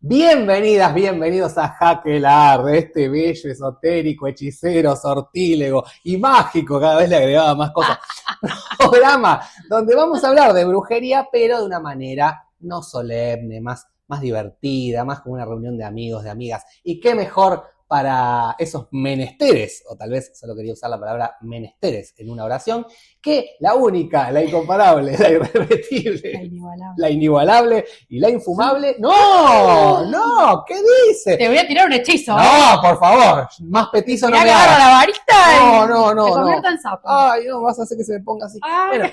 Bienvenidas, bienvenidos a Jaquelar, este bello, esotérico, hechicero, sortílego y mágico, cada vez le agregaba más cosas, programa donde vamos a hablar de brujería, pero de una manera no solemne, más divertida, más como una reunión de amigos, de amigas. Y qué mejor para esos menesteres, o tal vez solo quería usar la palabra menesteres en una oración, que la única, la incomparable, la irrepetible, la inigualable y la infumable. ¡No! ¿Qué dice? Te voy a tirar un hechizo. No, por favor, más petizo no me agarro hagas. la varita No. se convierta en sapo. Ay, no, vas a hacer que se me ponga así. Ay. Bueno,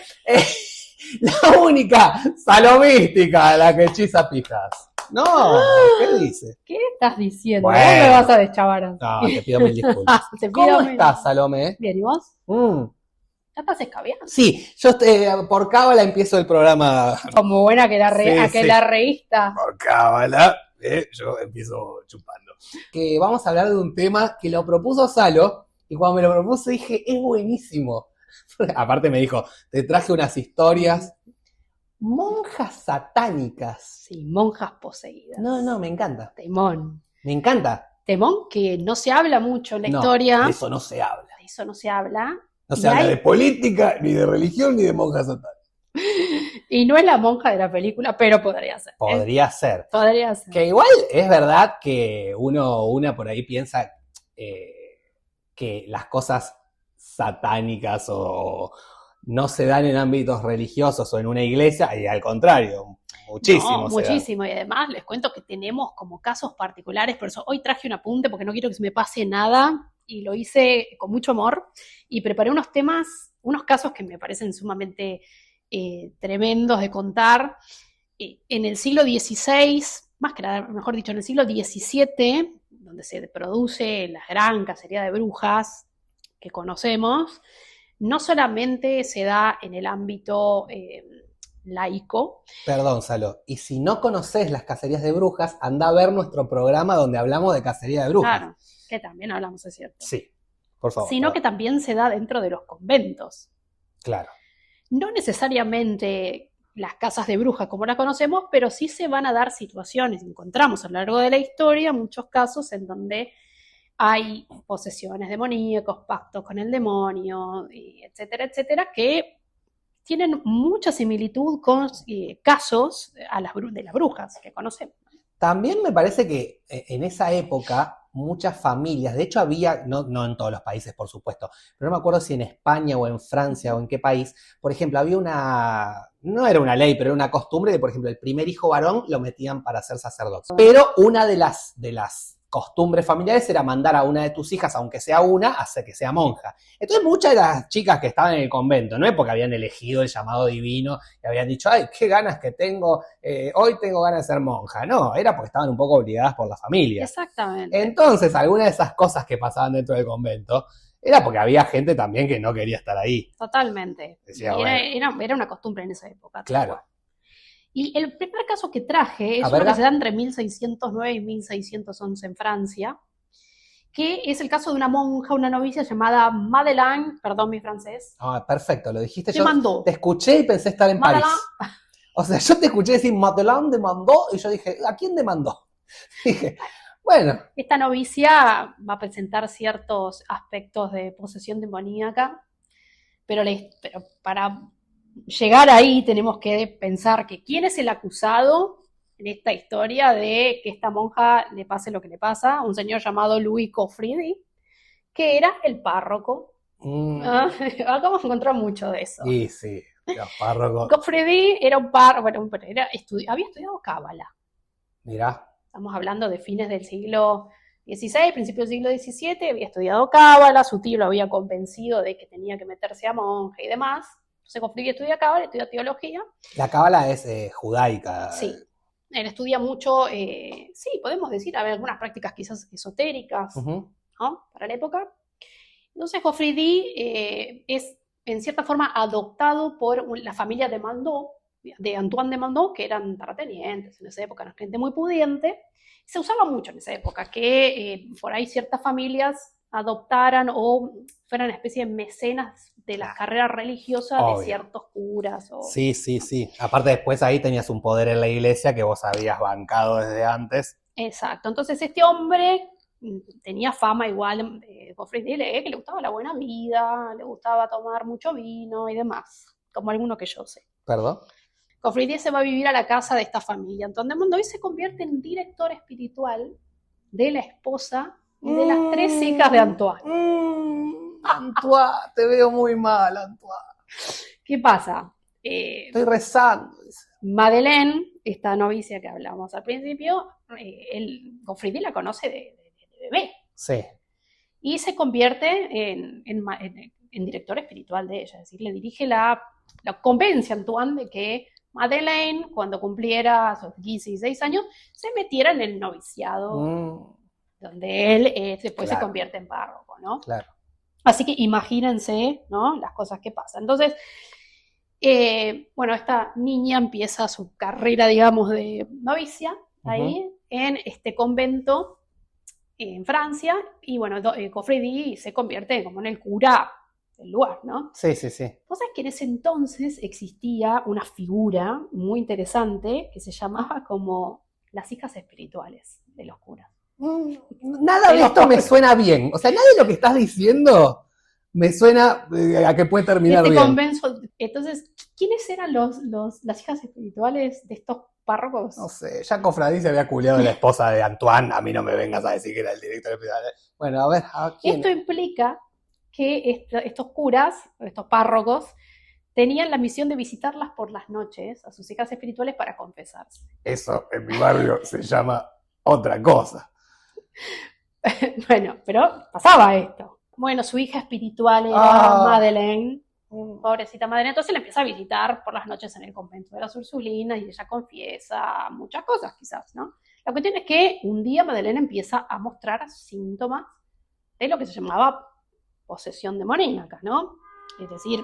la única salomística, la que hechiza pijas. No, ¿qué dice? ¿Qué estás diciendo? Bueno. ¿Vos me vas a deschavar? No, te pido mil disculpas. ¿Cómo estás, Salomé? Bien, ¿y vos? ¿Ya estás escabeando? Sí, yo por cábala empiezo el programa. Como buena que la reísta. Por cábala, yo empiezo chupando. Que vamos a hablar de un tema que lo propuso Salo, y cuando me lo propuso dije, es buenísimo. Aparte me dijo, te traje unas historias. Monjas satánicas. Sí, monjas poseídas. No, me encanta. Temón. Me encanta. Temón que no se habla mucho en la historia. De eso no se habla. De eso no se habla. No se habla de política, ni de religión, ni de monjas satánicas. Y no es la monja de la película, pero podría ser. Podría ser. Podría ser. Que igual es verdad que una por ahí piensa que las cosas satánicas o no se dan en ámbitos religiosos o en una iglesia, y al contrario, muchísimo. No, muchísimo, y además les cuento que tenemos como casos particulares, por eso hoy traje un apunte porque no quiero que se me pase nada, y lo hice con mucho amor, y preparé unos temas, unos casos que me parecen sumamente tremendos de contar. En el siglo XVI, más que nada, mejor dicho, en el siglo XVII, donde se produce la gran cacería de brujas que conocemos, no solamente se da en el ámbito laico. Perdón, Salo, y si no conoces las cacerías de brujas, anda a ver nuestro programa donde hablamos de cacería de brujas. Claro, que también hablamos, es cierto. Sí, por favor. Sino que también se da dentro de los conventos. Claro. No necesariamente las casas de brujas como las conocemos, pero sí se van a dar situaciones. Encontramos a lo largo de la historia muchos casos en donde hay posesiones demoníacas, pactos con el demonio, etcétera, etcétera, que tienen mucha similitud con casos de las brujas que conocemos. También me parece que en esa época muchas familias, de hecho había, no en todos los países por supuesto, pero no me acuerdo si en España o en Francia o en qué país, por ejemplo, había no era una ley, pero era una costumbre de, por ejemplo, el primer hijo varón lo metían para ser sacerdote. Pero una de las costumbres familiares era mandar a una de tus hijas, aunque sea una, a hacer que sea monja. Entonces muchas de las chicas que estaban en el convento, no es porque habían elegido el llamado divino y habían dicho, ay, qué ganas que tengo, hoy tengo ganas de ser monja. No, era porque estaban un poco obligadas por la familia. Exactamente. Entonces, algunas de esas cosas que pasaban dentro del convento, era porque había gente también que no quería estar ahí. Totalmente. Decía, era una costumbre en esa época. Claro. Y el primer caso que traje es uno que se da entre 1609 y 1611 en Francia, que es el caso de una monja, una novicia llamada Madeleine, perdón mi francés. Ah, perfecto, lo dijiste. Yo te escuché y pensé estar en Madeleine. París. O sea, yo te escuché decir Madeleine demandó y yo dije, ¿a quién demandó? Dije, bueno. Esta novicia va a presentar ciertos aspectos de posesión demoníaca, pero para llegar ahí tenemos que pensar que quién es el acusado en esta historia de que esta monja le pase lo que le pasa, un señor llamado Louis Coffridi, que era el párroco. Acá vamos a encontrar mucho de eso. Sí, los párrocos. Coffridi era un párroco, había estudiado cábala. Mirá. Estamos hablando de fines del siglo XVI, principios del siglo XVII, había estudiado cábala, su tío lo había convencido de que tenía que meterse a monje y demás. Entonces Coffridi estudia cábala, estudia teología. La cábala es judaica. Sí, él estudia mucho, sí, podemos decir, algunas prácticas quizás esotéricas, ¿no? Para la época. Entonces Coffridi es en cierta forma adoptado por la familia de Mandó, de Antoine de Mandó, que eran terratenientes en esa época, eran gente muy pudiente. Se usaba mucho en esa época que por ahí ciertas familias adoptaran o fueran una especie de mecenas de las carreras religiosas. Obvio. De ciertos curas. Sí. Aparte después ahí tenías un poder en la iglesia que vos habías bancado desde antes Exacto. Entonces este hombre tenía fama igual, Goffrey que le gustaba la buena vida, le gustaba tomar mucho vino y demás, como alguno que yo sé. Perdón. Goffrey se va a vivir a la casa de esta familia, donde Mondovi se convierte en director espiritual de la esposa y de las 3 hijas de Antoine. Antoine, te veo muy mal, Antoine. ¿Qué pasa? Estoy rezando. Madeleine, esta novicia que hablamos al principio, Goffrey la conoce de bebé. Sí. Y se convierte en director espiritual de ella, es decir, le dirige la convence a Antoine de que Madeleine, cuando cumpliera sus 16 años, se metiera en el noviciado, donde él después se convierte en párroco, ¿no? Claro. Así que imagínense, ¿no?, las cosas que pasan. Entonces, bueno, esta niña empieza su carrera, digamos, de novicia, ahí, en este convento en Francia, y bueno, Goffrey se convierte como en el cura del lugar, ¿no? Sí, sí, sí. Vos sabés que en ese entonces existía una figura muy interesante que se llamaba como las hijas espirituales de los curas. Nada de esto me suena bien. O sea, nada de lo que estás diciendo me suena a que puede terminar bien. Entonces, ¿quiénes eran las hijas espirituales de estos párrocos? No sé, ya Cofradí se había culiado de la esposa de Antoine, a mí no me vengas a decir que era el director espiritual. Bueno, a ver, ¿quién? Esto implica que estos curas, estos párrocos, tenían la misión de visitarlas por las noches a sus hijas espirituales para confesarse. Eso en mi barrio se llama otra cosa. Bueno, pero pasaba esto. Bueno, su hija espiritual era Madeleine, pobrecita Madeleine, entonces la empieza a visitar por las noches en el convento de las Ursulinas y ella confiesa muchas cosas quizás, ¿no? La cuestión es que un día Madeleine empieza a mostrar síntomas de lo que se llamaba posesión demoníaca, ¿no? Es decir,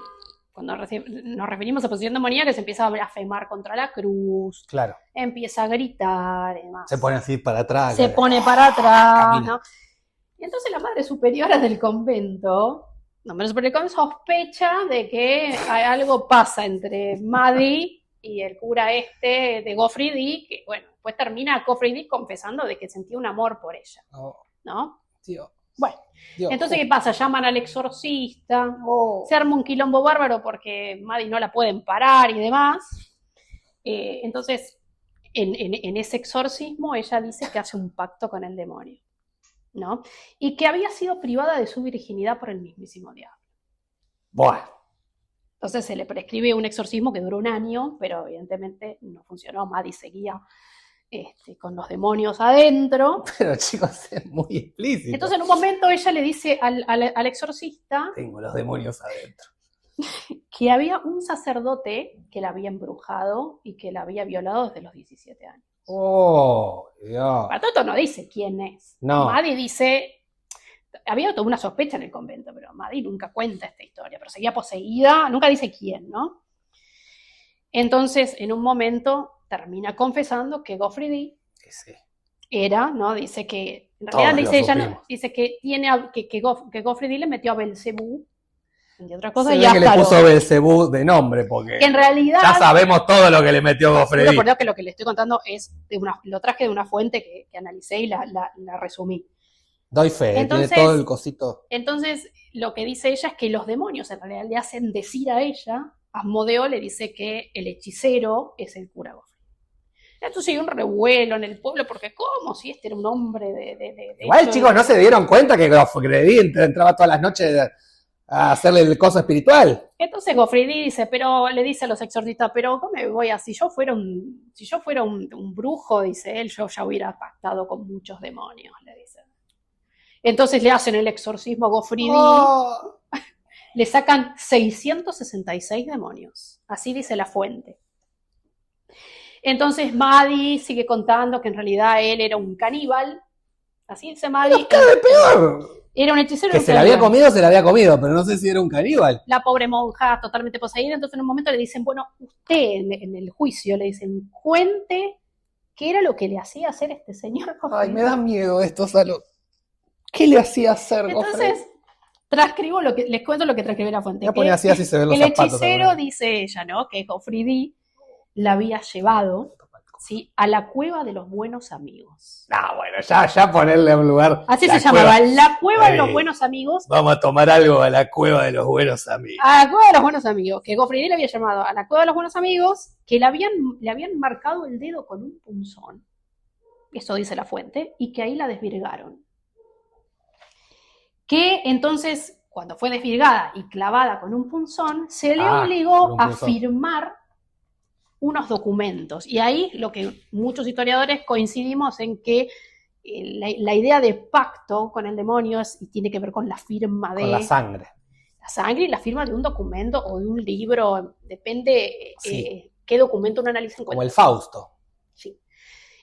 cuando nos referimos a posesión demoníaca, se empieza a blasfemar contra la cruz, claro, empieza a gritar y demás. Se pone así para atrás. Se pone para atrás, ¿no? Y entonces la madre superiora del convento, sospecha de que algo pasa entre Maddie y el cura de Goffrey, que bueno, después termina Goffrey confesando de que sentía un amor por ella, ¿no? Dios. Bueno, entonces, ¿qué pasa? Llaman al exorcista, se arma un quilombo bárbaro porque Maddie no la pueden parar y demás. Entonces, en ese exorcismo, ella dice que hace un pacto con el demonio, ¿no? Y que había sido privada de su virginidad por el mismísimo diablo. Bueno. Entonces se le prescribe un exorcismo que duró 1 año, pero evidentemente no funcionó. Maddie seguía con los demonios adentro. Pero chicos, es muy explícito. Entonces en un momento ella le dice al exorcista: tengo los demonios adentro. Que había un sacerdote que la había embrujado y que la había violado desde los 17 años. Oh, Dios. Para todo no dice quién es. No. Maddie dice, había toda una sospecha en el convento, pero Maddie nunca cuenta esta historia, pero seguía poseída, nunca dice quién, ¿no? Entonces, en un momento, termina confesando que Goffrey era, ¿no? Dice que, en realidad dice ella, no, dice que Goffrey le metió a Belcebú, y otra cosa, se ve que le puso Belcebú de nombre, porque en realidad ya sabemos todo lo que le metió Goffrey. Por Dios que lo que le estoy contando es lo traje de una fuente que analicé y la resumí. Doy fe, entonces, tiene todo el cosito. Entonces, lo que dice ella es que los demonios en realidad le hacen decir a ella, Asmodeo le dice que el hechicero es el cura Goffrey. Entonces hay un revuelo en el pueblo, porque ¿cómo? Si este era un hombre de igual, chicos, ¿no se dieron cuenta que Goffrey entraba todas las noches a hacerle el coso espiritual? Entonces Goffrey le dice a los exorcistas, pero ¿cómo me voy a? Si yo fuera un brujo, dice él, yo ya hubiera pactado con muchos demonios, le dice. Entonces le hacen el exorcismo a Goffrey, le sacan 666 demonios, así dice la fuente. Entonces Maddie sigue contando que en realidad él era un caníbal, así dice Maddie. ¡No, cada peor! Era un hechicero. Que se la había comido, pero no sé si era un caníbal. La pobre monja totalmente poseída, entonces en un momento le dicen, bueno, usted en el juicio le dicen, cuente qué era lo que le hacía hacer este señor Goffrey. Ay, me da miedo esto, Salo. ¿Qué le hacía hacer Goffrey? Entonces, les cuento lo que transcribe la fuente. Ya pone así se ven los el zapatos. El hechicero, dice ella, ¿no? Que Goffrey la había llevado ¿sí? A la cueva de los buenos amigos. Bueno, ya ponerle a un lugar. Así se llamaba, la cueva de los Ahí. buenos amigos. Vamos a tomar algo a la cueva de los buenos amigos. A la cueva de los buenos amigos, que Gofridi le había llamado a la cueva de los buenos amigos, que le habían marcado el dedo con un punzón. Eso dice la fuente, y que ahí la desvirgaron. Que entonces, cuando fue desvirgada y clavada con un punzón, se le obligó a firmar unos documentos. Y ahí lo que muchos historiadores coincidimos en que la idea de pacto con el demonio tiene que ver con la firma de... Con la sangre. La sangre y la firma de un documento o de un libro, depende qué documento uno analiza en cuenta. Como el Fausto. Sí.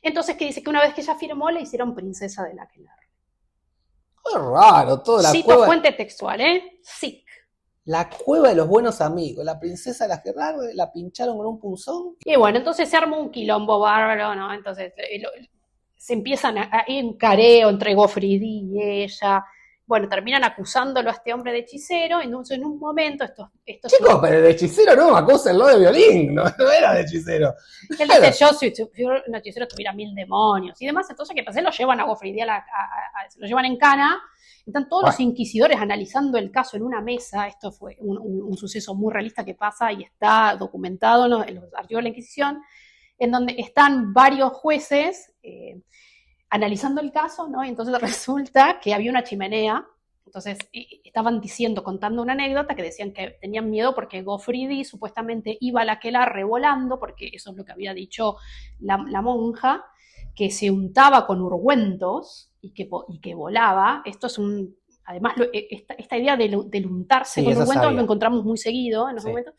Entonces, que dice que una vez que ella firmó, le hicieron princesa de la Aquelarre. Es raro, toda la Cito cueva. fuente textual, Sí. La cueva de los buenos amigos. La princesa de la Aquelarre la pincharon con un punzón. Y bueno, entonces se armó un quilombo bárbaro, ¿no? Entonces se empiezan a ir en careo entre Gofridi y ella. Bueno, terminan acusándolo a este hombre de hechicero. Entonces, en un momento, estos Chicos, pero de hechicero no, acúsenlo de violín, no era de hechicero. Él dice, yo si un hechicero tuviera 1000 demonios y demás. Entonces, ¿qué pasa? Lo llevan a Gofridi, se lo llevan en cana. Están todos los inquisidores analizando el caso en una mesa. Esto fue un suceso muy realista que pasa y está documentado en los archivos de la Inquisición, en donde están varios jueces analizando el caso, ¿no? Y entonces resulta que había una chimenea. Entonces estaban contando una anécdota que decían que tenían miedo porque Gofridi supuestamente iba a la Aquelarre volando, porque eso es lo que había dicho la monja, que se untaba con ungüentos y que volaba. Esto es además, esta idea del untarse con ungüentos lo encontramos muy seguido en los momentos,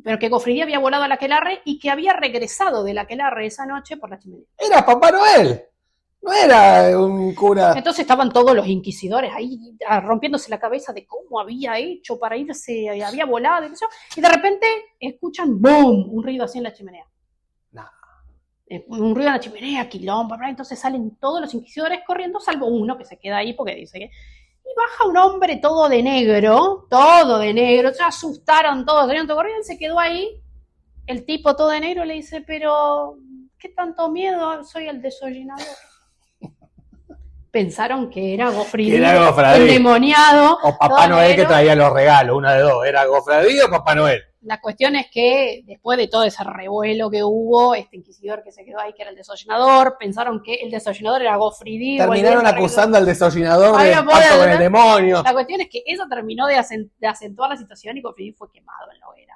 pero que Gofridi había volado a la Aquelarre y que había regresado de la Aquelarre esa noche por la chimenea. ¡Era Papá Noel! No era un cura. Entonces estaban todos los inquisidores ahí rompiéndose la cabeza de cómo había hecho para irse, había volado, y de repente escuchan ¡boom! Un ruido así en la chimenea. Un ruido en la chimenea, quilombo, entonces salen todos los inquisidores corriendo, salvo uno que se queda ahí porque dice que... Y baja un hombre todo de negro, se asustaron todos, salieron todos corriendo, se quedó ahí, el tipo todo de negro le dice, pero ¿qué tanto miedo? Soy el desollinador. Pensaron que era Gofridi, endemoniado. O Papá Noel que traía los regalos, una de dos, ¿era Gofridi o Papá Noel? La cuestión es que después de todo ese revuelo que hubo, este inquisidor que se quedó ahí, que era el desollinador, pensaron que el desollinador era Gofridi. Terminaron acusando al desollinador de pacto con el demonio. La cuestión es que eso terminó de acentuar la situación y Gofridi fue quemado en la hoguera.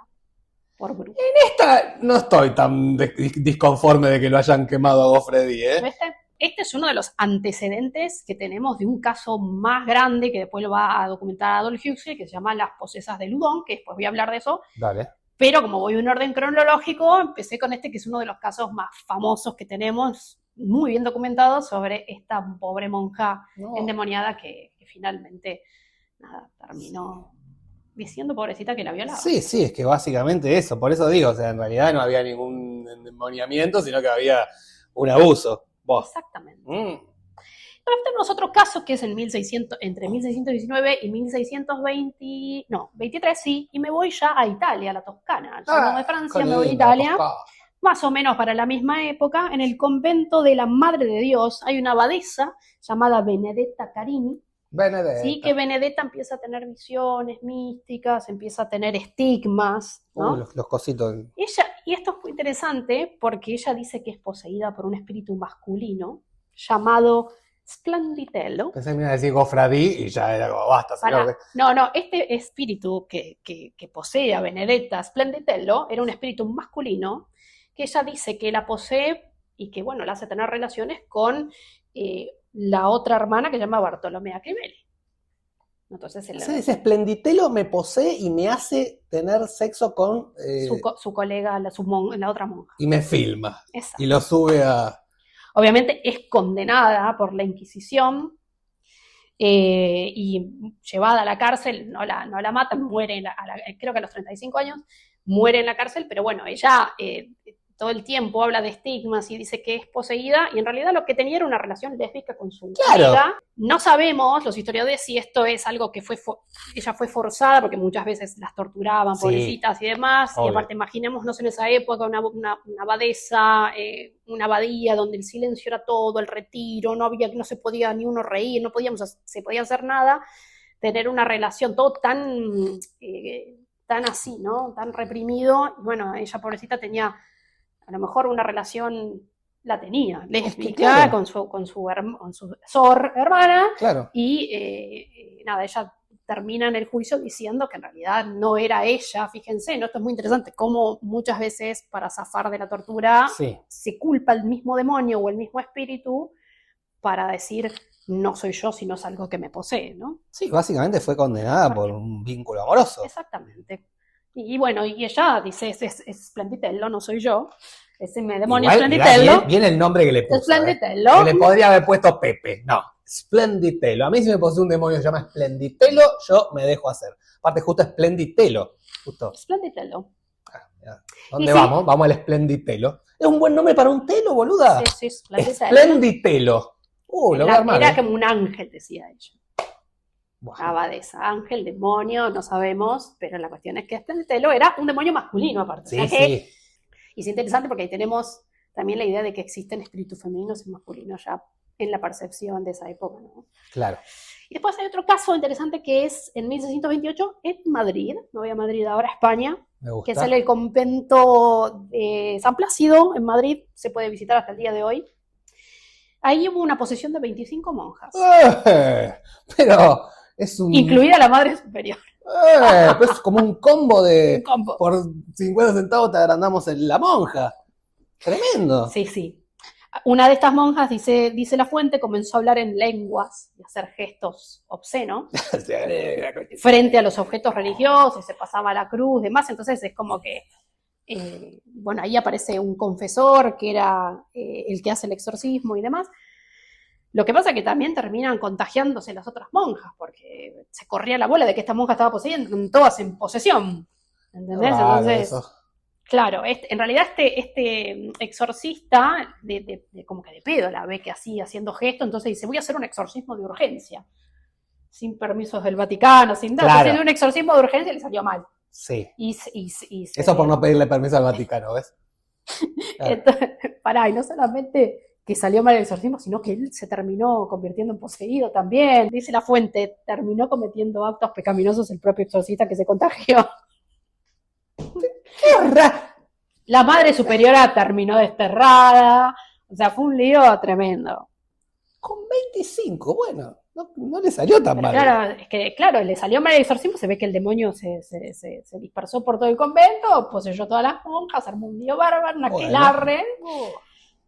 Por brujo. En esta no estoy tan disconforme de que lo hayan quemado a Gofridi, ¿Viste? Este es uno de los antecedentes que tenemos de un caso más grande que después lo va a documentar Adolf Huxley, que se llama Las posesas de Ludón, que después voy a hablar de eso. Dale. Pero como voy en un orden cronológico, empecé con este que es uno de los casos más famosos que tenemos, muy bien documentado, sobre esta pobre monja endemoniada que finalmente terminó diciendo, pobrecita, que la violaba. Sí, es que básicamente eso, por eso digo, o sea, en realidad no había ningún endemoniamiento, sino que había un abuso. Exactamente. Pero tenemos otro caso que es entre 1619 y 23, sí, y me voy ya a Italia, a la Toscana, al sur de Francia, me voy a Italia, más o menos para la misma época. En el convento de la Madre de Dios hay una abadesa llamada Benedetta Carini. Sí, que Benedetta empieza a tener visiones místicas, empieza a tener estigmas, ¿no? Los cositos. Y esto es muy interesante porque ella dice que es poseída por un espíritu masculino llamado Splenditello. Pensé que me iba a decir Gofradi y ya era como basta, señor. No, este espíritu que posee a Benedetta Splenditello era un espíritu masculino que ella dice que la posee y que, bueno, la hace tener relaciones con la otra hermana que se llama Bartolomea Crivelli. Entonces ese Splenditello me posee y me hace tener sexo con su colega, la otra monja. Y me filma. Exacto. Y lo sube a... Obviamente es condenada por la Inquisición y llevada a la cárcel, no la matan, muere, creo que a los 35 años, muere en la cárcel, pero bueno, ella todo el tiempo habla de estigmas y dice que es poseída, y en realidad lo que tenía era una relación lésbica con su amiga. No sabemos, los historiadores, si esto es algo que ella fue forzada, porque muchas veces las torturaban, pobrecitas y demás, obvio. Y aparte imaginémonos en esa época una abadesa, una abadía donde el silencio era todo, el retiro, no se podía ni uno reír, se podía hacer nada, tener una relación todo tan así, ¿no? Tan reprimido, y bueno, ella pobrecita tenía a lo mejor una relación, la tenía, lésbica, con su hermana, claro. Y nada, ella termina en el juicio diciendo que en realidad no era ella, fíjense, ¿no? Esto es muy interesante, cómo muchas veces para zafar de la tortura se culpa el mismo demonio o el mismo espíritu para decir, no soy yo, sino es algo que me posee, ¿no? Sí, básicamente fue condenada por un vínculo amoroso. Exactamente. Y bueno, y ella dice, es Splenditello, no soy yo. Ese demonio Splenditello. Bien el nombre que le puso. Splenditello. Que le podría haber puesto Pepe. No, Splenditello. A mí si me posee un demonio que se llama Splenditello, yo me dejo hacer. Aparte justo Splenditello. Justo. Splenditello. ¿Dónde vamos? Vamos al Splenditello. Es un buen nombre para un telo, boluda. Sí, Splenditello. Splenditello. Lo voy a armar, era como un ángel, decía ella. Wow. Abadesa, ángel, demonio, no sabemos, pero la cuestión es que Splenditello era un demonio masculino aparte. Sí, sí. Y es interesante porque ahí tenemos también la idea de que existen espíritus femeninos y masculinos ya en la percepción de esa época, ¿no? Claro. Y después hay otro caso interesante que es en 1628 en Madrid, me voy a Madrid ahora, España, que es el convento de San Plácido en Madrid, se puede visitar hasta el día de hoy. Ahí hubo una posesión de 25 monjas. Pero incluida la Madre Superior. Pues es como un combo de... Por 50 centavos te agrandamos en la monja. Tremendo. Sí. Una de estas monjas, dice la fuente, comenzó a hablar en lenguas y hacer gestos obscenos frente a los objetos religiosos, se pasaba la cruz, demás. Entonces es como que, bueno, ahí aparece un confesor que era el que hace el exorcismo y demás. Lo que pasa es que también terminan contagiándose las otras monjas, porque se corría la bola de que esta monja estaba poseída, todas en posesión, ¿entendés? Entonces, claro, en realidad este exorcista, como que de pedo la ve que así, haciendo gesto, entonces dice, voy a hacer un exorcismo de urgencia, sin permisos del Vaticano, sin nada. Claro. Entonces un exorcismo de urgencia le salió mal. Sí. Eso por no pedirle permiso al Vaticano, ¿ves? Claro. Entonces, y no solamente que salió mal el exorcismo, sino que él se terminó convirtiendo en poseído también. Dice la fuente, terminó cometiendo actos pecaminosos el propio exorcista que se contagió. La Madre Superiora terminó desterrada, o sea, fue un lío tremendo. Con 25, bueno, no le salió tan mal. Claro, es que, le salió mal el exorcismo, se ve que el demonio se dispersó por todo el convento, poseyó todas las monjas, armó un lío bárbaro, una aquelarre.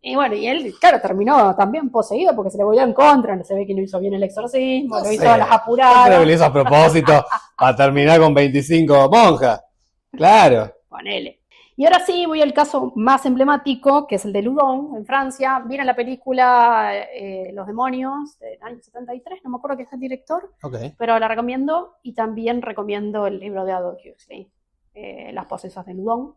Y bueno, y él, terminó también poseído porque se le volvió en contra, se ve que no hizo bien el exorcismo, lo hizo a las apuradas. Creo que lo hizo a propósito para terminar con 25 monjas. Claro. Ponele. Y ahora sí voy al caso más emblemático, que es el de Loudun, en Francia. ¿Vieron la película Los demonios del año 73? No me acuerdo quién es el director, pero la recomiendo. Y también recomiendo el libro de Aldous Huxley, Las posesas de Loudun.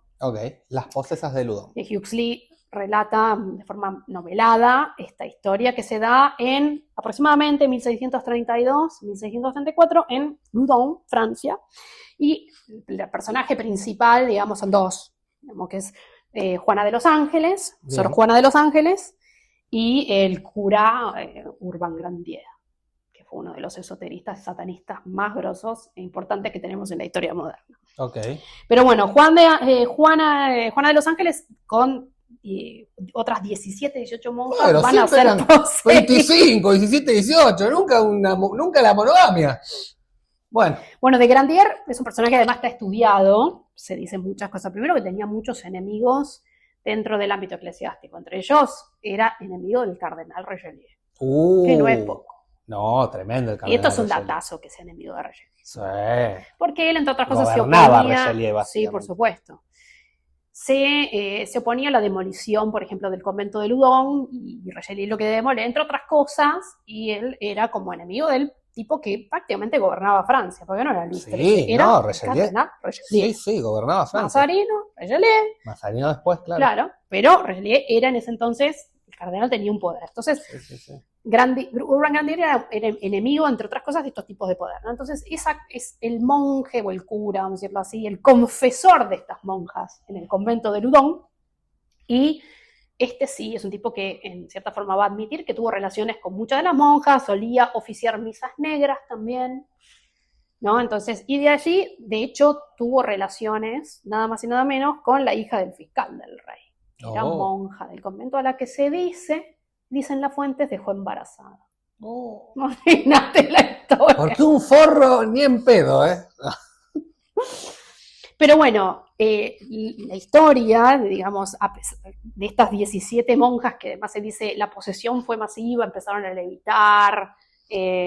Las posesas de Loudun. Huxley relata de forma novelada esta historia que se da en aproximadamente 1632-1634 en Loudun, Francia. Y el personaje principal, digamos, son dos, digamos que es Juana de los Ángeles, Sor Juana de los Ángeles, y el cura Urbain Grandier, que fue uno de los esoteristas y satanistas más grosos e importantes que tenemos en la historia moderna. Pero bueno, Juana de los Ángeles con otras 17, 18 monjas van a ser 25, 17, 18, nunca la monogamia. Bueno, de Grandier es un personaje que además está estudiado, se dicen muchas cosas. Primero que tenía muchos enemigos dentro del ámbito eclesiástico, entre ellos era enemigo del cardenal Richelieu, que no es poco. No, tremendo el cardenal. Y esto es un datazo que sea enemigo de Richelieu. Sí. Porque él, entre otras cosas, gobernaba Richelieu, sí, por supuesto. Se oponía a la demolición, por ejemplo, del convento de Loudun, y Richelieu lo que demole, entre otras cosas, y él era como enemigo del tipo que prácticamente gobernaba Francia, porque no era Luis Sí, XIII, era no, el Richelieu. cardenal Richelieu. Sí, gobernaba Francia. Mazarino, Mazarino después, claro. claro, pero Richelieu era en ese entonces, el cardenal tenía un poder. Entonces, Sí. Urban Grandier era enemigo, entre otras cosas, de estos tipos de poder, ¿no? Entonces, esa es el monje o el cura, vamos a decirlo así, el confesor de estas monjas en el convento de Loudun, y este sí es un tipo que en cierta forma va a admitir que tuvo relaciones con muchas de las monjas, solía oficiar misas negras también, ¿no? Entonces, y de allí, de hecho, tuvo relaciones, nada más y nada menos, con la hija del fiscal del rey, que era monja del convento, a la que se dicen las fuentes, dejó embarazada. Imagínate la historia. Porque un forro ni en pedo, ¿eh? Pero bueno, la historia, digamos, de estas 17 monjas, que además se dice la posesión fue masiva, empezaron a levitar,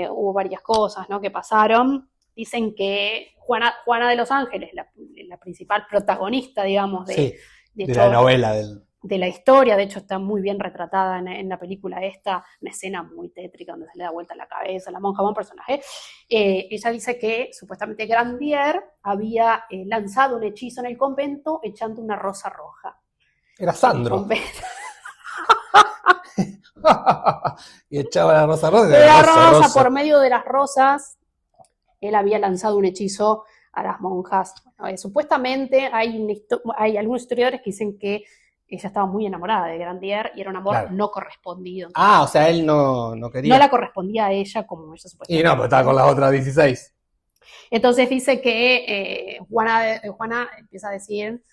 hubo varias cosas, ¿no?, que pasaron. Dicen que Juana de los Ángeles, la principal protagonista, digamos, de hecho, la novela de la historia, de hecho está muy bien retratada en la película esta, una escena muy tétrica donde se le da vuelta la cabeza, la monja, buen personaje. Ella dice que supuestamente Grandier había lanzado un hechizo en el convento echando una rosa roja. Era Sandro. Y echaba la rosa roja. La rosa, por medio de las rosas, él había lanzado un hechizo a las monjas. Bueno, supuestamente hay algunos historiadores que dicen que ella estaba muy enamorada de Grandier y era un amor no correspondido. O sea, él no quería. No la correspondía a ella como ella supuestamente. Y no, pero estaba con las otras 16. Entonces dice que Juana empieza a decir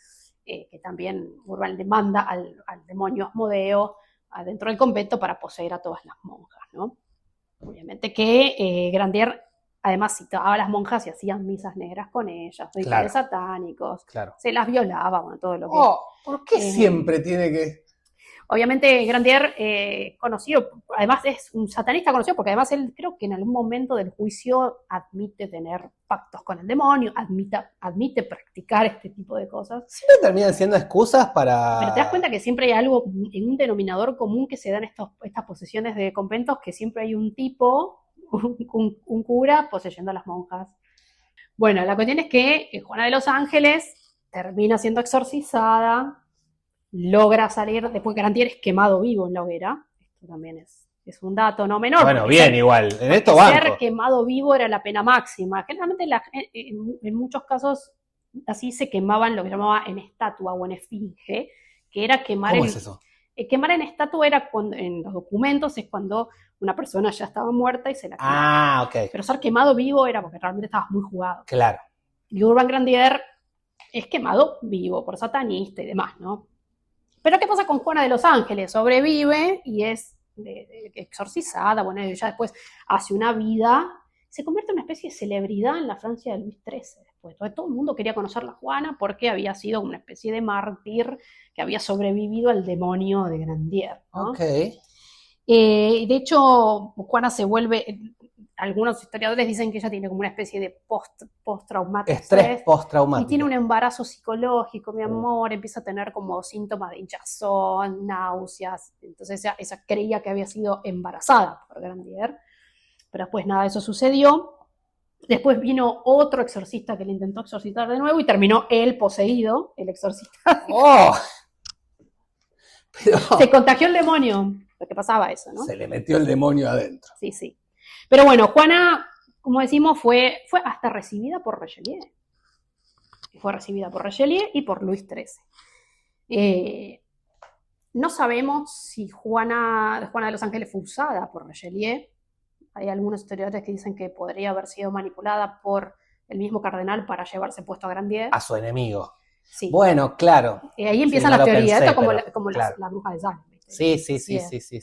que también Urban le manda al demonio Asmodeo adentro del convento para poseer a todas las monjas, ¿no? Obviamente que Grandier además citaba a las monjas y hacían misas negras con ellas, rituales satánicos, se las violaba, bueno, todo lo que... ¿Por qué siempre tiene que...? Obviamente Grandier, conocido, además es un satanista conocido, porque además él creo que en algún momento del juicio admite tener pactos con el demonio, admite practicar este tipo de cosas. Siempre terminan siendo excusas para... Pero te das cuenta que siempre hay algo, en un denominador común que se dan estas posesiones de conventos, que siempre hay un tipo... Un cura poseyendo a las monjas. Bueno, la cuestión es que Juana de los Ángeles termina siendo exorcizada, logra salir, después Grandier es quemado vivo en la hoguera. Esto también es un dato no menor. Bueno, bien, igual, en esto banco. Ser quemado vivo era la pena máxima. Generalmente en muchos casos así se quemaban lo que llamaba en estatua o en esfinge, que era quemar... ¿Cómo es eso? Quemar en estatua era cuando, en los documentos, es cuando una persona ya estaba muerta y se la quemaba. Ok. Pero ser quemado vivo era porque realmente estabas muy jugado. Claro. Y Urban Grandier es quemado vivo por satanista y demás, ¿no? Pero ¿qué pasa con Juana de los Ángeles? Sobrevive y es exorcizada, bueno, ella después hace una vida, se convierte en una especie de celebridad en la Francia de Luis XIII después. Todo el mundo quería conocer a Juana porque había sido una especie de mártir que había sobrevivido al demonio de Grandier, ¿no? Ok. De hecho, Juana se vuelve, algunos historiadores dicen que ella tiene como una especie de post-traumático. Estrés post-traumático. Y tiene un embarazo psicológico, mi amor, empieza a tener como síntomas de hinchazón, náuseas. Entonces ella creía que había sido embarazada por Grandier, pero después nada de eso sucedió. Después vino otro exorcista que le intentó exorcitar de nuevo y terminó él poseído, el exorcista. ¡Oh! Pero... Se contagió el demonio, porque pasaba eso, ¿no? Se le metió el demonio adentro. Sí. Pero bueno, Juana, como decimos, fue hasta recibida por Richelieu. Fue recibida por Richelieu y por Luis XIII. No sabemos si Juana de los Ángeles fue usada por Richelieu. Hay algunos historiadores que dicen que podría haber sido manipulada por el mismo cardenal para llevarse puesto a Grandier. A su enemigo. Sí. Bueno, claro. Ahí empiezan las teorías, esto como claro. la bruja de Salem. Sí.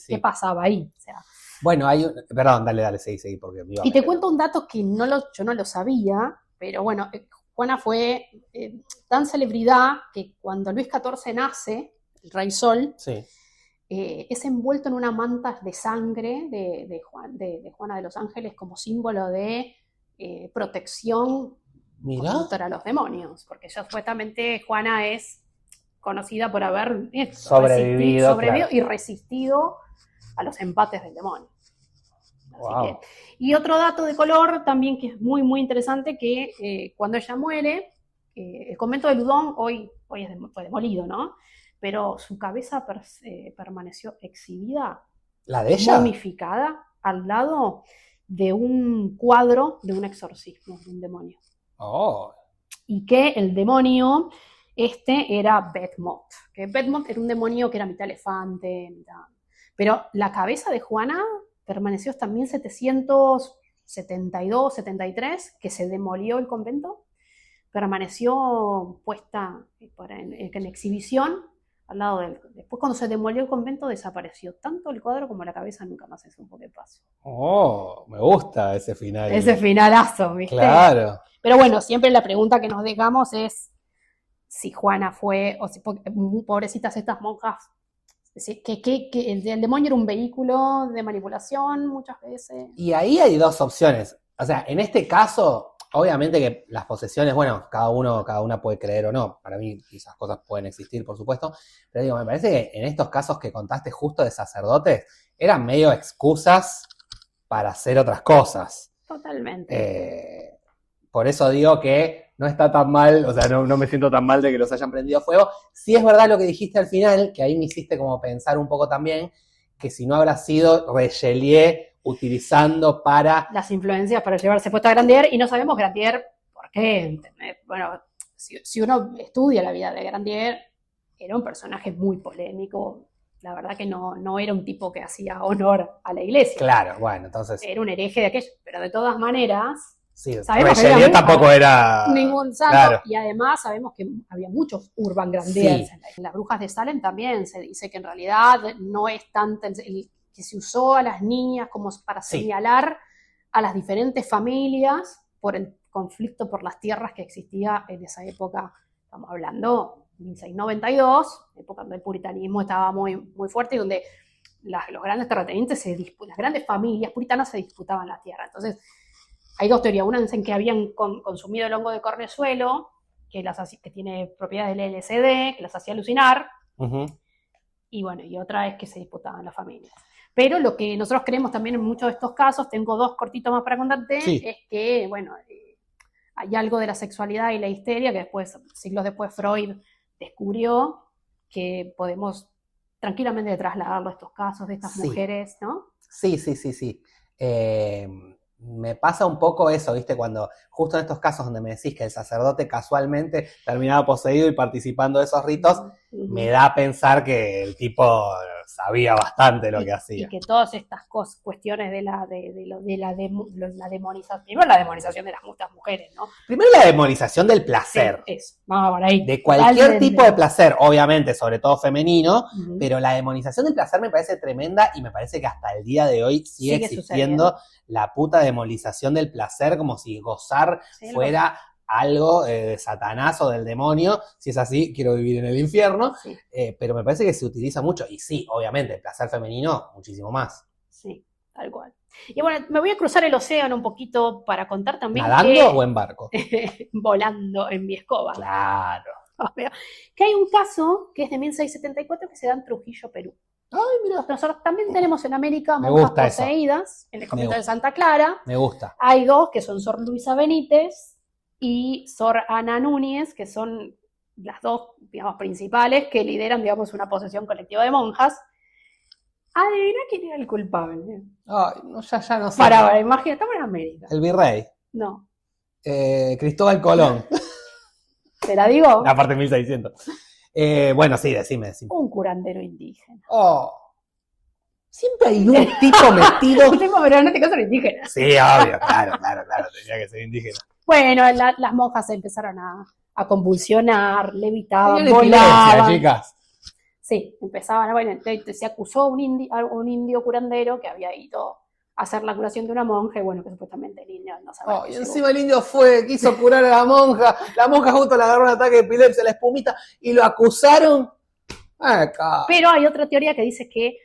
¿Qué pasaba ahí? O sea, bueno, perdón, dale, seguí, porque me iba y te cuento un dato que yo no lo sabía, pero bueno, Juana fue tan celebridad que cuando Luis XIV nace, el Rey Sol, es envuelto en una manta de sangre de Juana de los Ángeles como símbolo de protección contra los demonios, porque ya supuestamente Juana es conocida por haber sobrevivido y resistido a los embates del demonio. Así Wow. que, y otro dato de color también que es muy, muy interesante, que cuando ella muere, el convento de Ludón hoy fue demolido, ¿no? Pero su cabeza permaneció exhibida, ¿La de ella? momificada, al lado de un cuadro de un exorcismo, de un demonio. Oh, Y que el demonio era Bedmont, que Bedmont era un demonio que era mitad elefante, mitad... Pero la cabeza de Juana permaneció hasta 1772, 73, que se demolió el convento, permaneció puesta en exhibición al lado del... Después cuando se demolió el convento desapareció tanto el cuadro como la cabeza, nunca más se supo qué pasó. oh, me gusta ese final. Ese finalazo, ¿viste? Claro. Pero bueno, siempre la pregunta que nos dejamos es si Juana fue, o si, pobrecitas estas monjas, que el demonio era un vehículo de manipulación muchas veces. Y ahí hay dos opciones. O sea, en este caso, obviamente que las posesiones, bueno, cada una puede creer o no. Para mí esas cosas pueden existir, por supuesto. Pero digo, me parece que en estos casos que contaste justo de sacerdotes, eran medio excusas para hacer otras cosas. Totalmente. Por eso digo que no está tan mal, o sea, no me siento tan mal de que los hayan prendido fuego. Sí es verdad lo que dijiste al final, que ahí me hiciste como pensar un poco también, que si no habrá sido Richelieu utilizando para... Las influencias para llevarse puesto a Grandier, y no sabemos Grandier por qué. Bueno, si uno estudia la vida de Grandier, era un personaje muy polémico. La verdad que no era un tipo que hacía honor a la iglesia. Claro, bueno, entonces... Era un hereje de aquello, pero de todas maneras... Sí, Richelieu tampoco era... ningún santo, claro. Y además sabemos que había muchos urban grandiers. Sí. En las brujas de Salem también se dice que en realidad no es tanto que se usó a las niñas como para señalar a las diferentes familias por el conflicto por las tierras que existía en esa época. Estamos hablando 1692, época donde el puritanismo estaba muy, muy fuerte y donde los grandes terratenientes, las grandes familias puritanas se disputaban la tierra. Entonces, hay dos teorías. Una dicen que habían consumido el hongo de cornezuelo, que tiene propiedades del LSD, que las hacía alucinar. Uh-huh. Y bueno, y otra es que se disputaban las familias. Pero lo que nosotros creemos también en muchos de estos casos, tengo dos cortitos más para contarte, es que, bueno, hay algo de la sexualidad y la histeria que después, siglos después, Freud descubrió que podemos tranquilamente trasladarlo a estos casos de estas mujeres, ¿no? Sí. Me pasa un poco eso, ¿viste? Cuando justo en estos casos donde me decís que el sacerdote casualmente terminaba poseído y participando de esos ritos, me da a pensar que el tipo sabía bastante lo que hacía. Y que todas estas cuestiones de la demonización, primero la demonización de las mujeres, ¿no? Primero la demonización del placer. Sí, eso. Vamos por ahí. De cualquier tipo de placer, obviamente, sobre todo femenino, pero la demonización del placer me parece tremenda y me parece que hasta el día de hoy sigue existiendo la puta demonización del placer, como si gozar fuera algo de Satanás o del demonio. Si es así, quiero vivir en el infierno. Sí. Pero me parece que se utiliza mucho. Y sí, obviamente, el placer femenino, muchísimo más. Sí, tal cual. Y bueno, me voy a cruzar el océano un poquito para contar también. ¿Nadando o en barco? Volando en mi escoba. Claro. Que hay un caso que es de 1674 que se da en Trujillo, Perú. Ay, mira. Nosotros también tenemos en América monjas poseídas, en el convento de Santa Clara. Me gusta. Hay dos, que son Sor Luisa Benítez y Sor Ana Núñez, que son las dos, digamos, principales que lideran, digamos, una posesión colectiva de monjas. Adivina quién era el culpable. Ay, no, ya no sé. Para, imagínate, estamos en América. El virrey. No. Cristóbal Colón. ¿Te la digo? Aparte 1600. Bueno, sí, decime. Un curandero indígena. Oh. Siempre hay un tipo metido. Un tipo, pero en este caso era indígena. Sí, obvio, claro, tenía que ser indígena. Bueno, las monjas se empezaron a convulsionar, levitaban, volaban. Chicas. Sí, empezaban, bueno, se acusó a un indio curandero que había ido a hacer la curación de una monja, y bueno, que supuestamente el indio no sabía. Y encima el indio quiso curar a la monja justo le agarró un ataque de epilepsia, la espumita, y lo acusaron. Pero hay otra teoría que dice que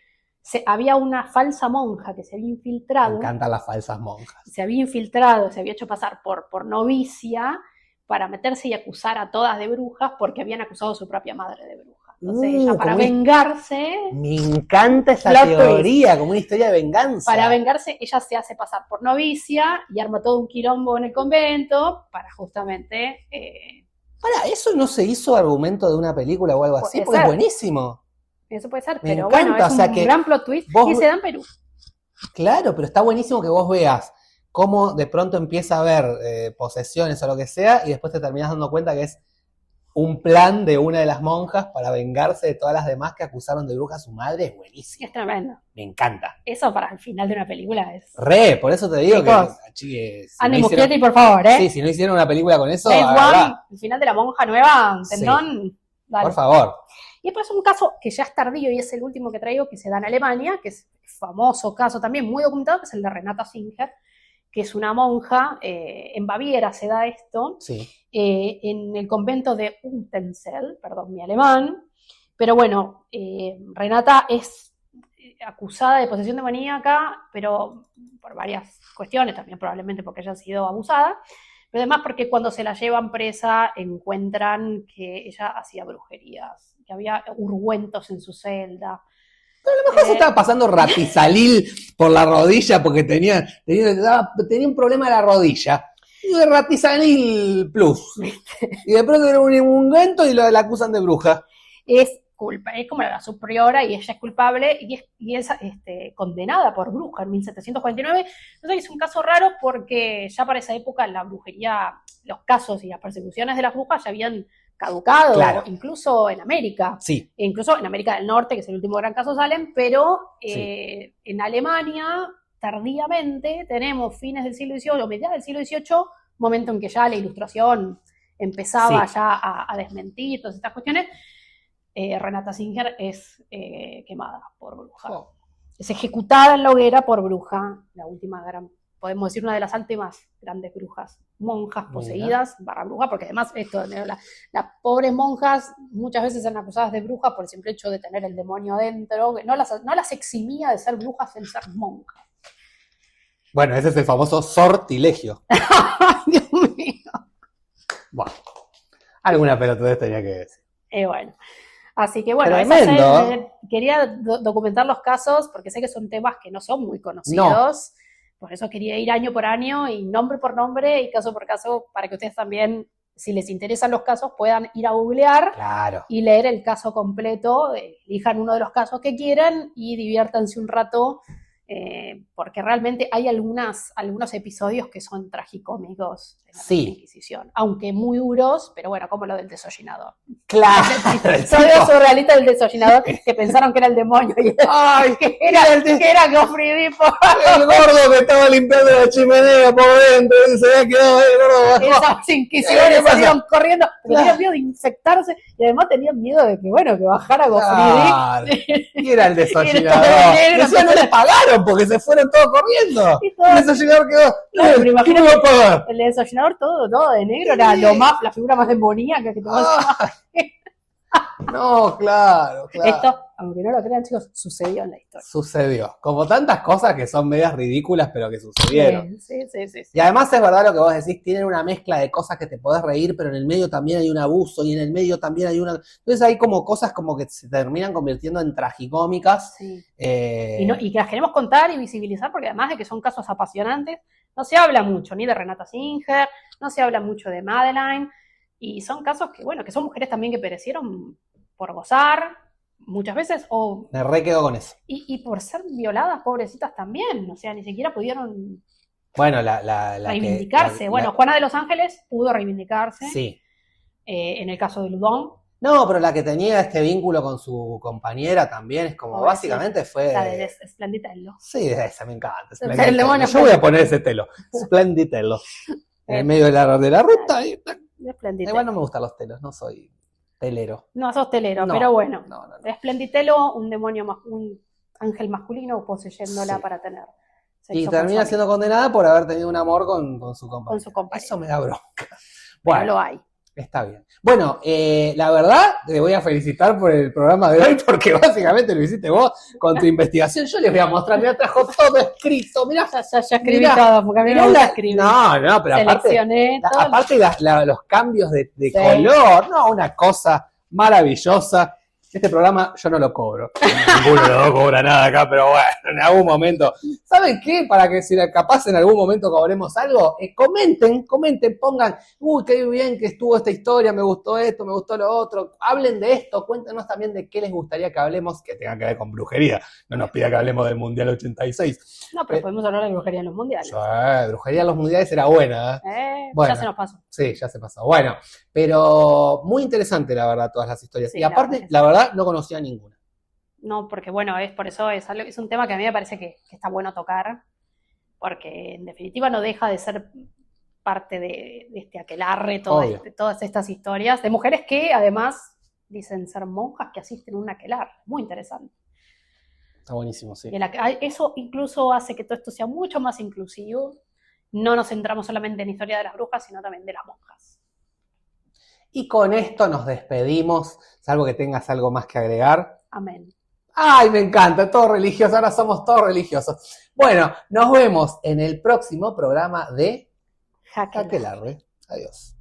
había una falsa monja que se había infiltrado. Me encantan las falsas monjas. Se había infiltrado, se había hecho pasar por novicia para meterse y acusar a todas de brujas porque habían acusado a su propia madre de bruja. Entonces ella para como vengarse, me encanta esa Plot teoría, como una historia de venganza. para vengarse ella se hace pasar por novicia y arma todo un quilombo en el convento para justamente... Para, ¿eso no se hizo argumento de una película o algo así? Puede Porque es ser. buenísimo. Eso puede ser, Me pero encanta, bueno, es o sea un que gran plot twist vos- y se da en Perú. Claro, pero está buenísimo que vos veas cómo de pronto empieza a haber posesiones o lo que sea y después te terminás dando cuenta que es un plan de una de las monjas para vengarse de todas las demás que acusaron de bruja a su madre. Es buenísimo. Es tremendo. Me encanta. Eso para el final de una película es... Por eso te digo Chicos, que si Andy no hicieron- Muschietti, por favor, Sí, si no hicieron una película con eso, Phase la verdad, One, el final de la monja nueva, Sí. tendón, dale. por favor. Y después un caso que ya es tardío y es el último que traigo, que se da en Alemania, que es famoso caso también, muy documentado, que es el de Renata Singer, que es una monja, en Baviera se da esto, Sí. en el convento de Untensel, perdón mi alemán, pero bueno, Renata es acusada de posesión demoníaca, pero por varias cuestiones, también probablemente porque haya sido abusada, pero además porque cuando se la llevan presa encuentran que ella hacía brujerías, que había ungüentos en su celda. A lo mejor se estaba pasando Ratizalil por la rodilla porque tenía un problema de la rodilla. Y de Ratizalil Plus. Y de pronto era un ungüento y la acusan de bruja. Es como la superiora y ella es culpable y es condenada por bruja en 1749. Entonces es un caso raro porque ya para esa época la brujería, los casos y las persecuciones de las brujas ya habían caducado, Claro. Incluso en América. Sí. Incluso en América del Norte, que es el último gran caso Salem, pero Sí. en Alemania, tardíamente, tenemos fines del siglo XVIII o mediados del siglo XVIII, momento en que ya la ilustración empezaba Sí. ya a desmentir todas estas cuestiones. Renata Singer es quemada por bruja. Oh. Es ejecutada en la hoguera por bruja, la última gran, podemos decir, una de las últimas grandes brujas, monjas poseídas, barra bruja, porque además las pobres monjas muchas veces eran acusadas de brujas por el simple hecho de tener el demonio adentro, que no las eximía de ser brujas en ser monjas. Bueno, ese es el famoso sortilegio. Dios mío. Bueno, alguna pelotudez tenía que decir. Bueno. Así que bueno, Tremendo. Quería documentar los casos porque sé que son temas que no son muy conocidos. Por eso quería ir año por año y nombre por nombre y caso por caso para que ustedes también, si les interesan los casos, puedan ir a googlear Claro. y leer el caso completo. Elijan uno de los casos que quieran y diviértanse un rato. Porque realmente hay algunos episodios que son tragicómicos de la Inquisición, aunque muy duros, pero bueno, como lo del desollinador. Claro. Episodio surrealista del desollinador que pensaron que era el demonio y Ay, que era Gofridi el gordo que estaba limpiando la chimenea por dentro y se había quedado ahí, gordo. esas inquisiciones salieron corriendo, porque tenían miedo de infectarse y además tenían miedo de que bajara Gofridi. Claro. Y era el Y desollinador. era el negro, Decían, no le pagaron porque se fueron todos corriendo. Y todo- El desollinador quedó. Claro, pero ¿Quién imagínate- me va a pagar? El desollinador todo de negro era la figura más demoníaca que te vas a... No, claro. Esto, aunque no lo crean, chicos, sucedió en la historia. Sucedió. Como tantas cosas que son medias ridículas, pero que sucedieron. Sí. Y además es verdad lo que vos decís, tienen una mezcla de cosas que te podés reír, pero en el medio también hay un abuso y en el medio también hay una... Entonces hay como cosas como que se terminan convirtiendo en tragicómicas. Sí. Y que las queremos contar y visibilizar porque además de que son casos apasionantes, no se habla mucho ni de Renata Singer, no se habla mucho de Madeleine, y son casos que, bueno, que son mujeres también que perecieron por gozar muchas veces, Me re quedo con eso. y por ser violadas, pobrecitas también, o sea, ni siquiera pudieron Bueno, la reivindicarse. Juana de los Ángeles pudo reivindicarse, Sí. En el caso de Ludón, No, pero la que tenía este vínculo con su compañera también es como, Oh, básicamente fue... la de Splenditello. Sí, esa me encanta. El Splenditello. demonio Yo voy a poner ese telo. Splenditello. En el medio de la ruta. Y... Splenditello. Igual no me gustan los telos, no soy telero. No sos telero, No, pero bueno. No. Splenditello, un demonio, un ángel masculino poseyéndola Sí. para tener Y sexo termina con su siendo condenada por haber tenido un amor con su compañero. con su compañero. Eso me da bronca. Pero Bueno, lo hay. está bien. Bueno, la verdad, te voy a felicitar por el programa de hoy porque básicamente lo hiciste vos con tu investigación. Yo les voy a mostrar, me trajo todo escrito, mirá. Ya escribí Mirá, todo, porque a mí me mirá gusta escribir. No, pero Seleccioné todo. aparte los cambios de Sí. color, no, una cosa maravillosa. Este programa yo no lo cobro. Ninguno no cobra nada acá, pero bueno, en algún momento. ¿Saben qué? Para que si capaz en algún momento cobremos algo, comenten, pongan, uy, qué bien que estuvo esta historia, me gustó esto, me gustó lo otro. Hablen de esto, cuéntenos también de qué les gustaría que hablemos, que tenga que ver con brujería. No nos pida que hablemos del Mundial 86. No, pero podemos hablar de brujería en los mundiales. Brujería en los mundiales era buena. Bueno, ya se nos pasó. Sí, ya se pasó. Bueno, pero muy interesante, la verdad, todas las historias. Sí, y aparte, la verdad, no conocía ninguna. No, porque bueno, por eso es un tema que a mí me parece que está bueno tocar, porque en definitiva no deja de ser parte de este aquelarre, todas estas historias, de mujeres que además dicen ser monjas que asisten a un aquelarre. Muy interesante. Está buenísimo, sí. Y eso incluso hace que todo esto sea mucho más inclusivo. No nos centramos solamente en la historia de las brujas, sino también de las monjas. Y con esto nos despedimos, salvo que tengas algo más que agregar. Amén. ¡Ay, me encanta! Todos religiosos, ahora somos todos religiosos. Bueno, nos vemos en el próximo programa de Aquelarre. Adiós.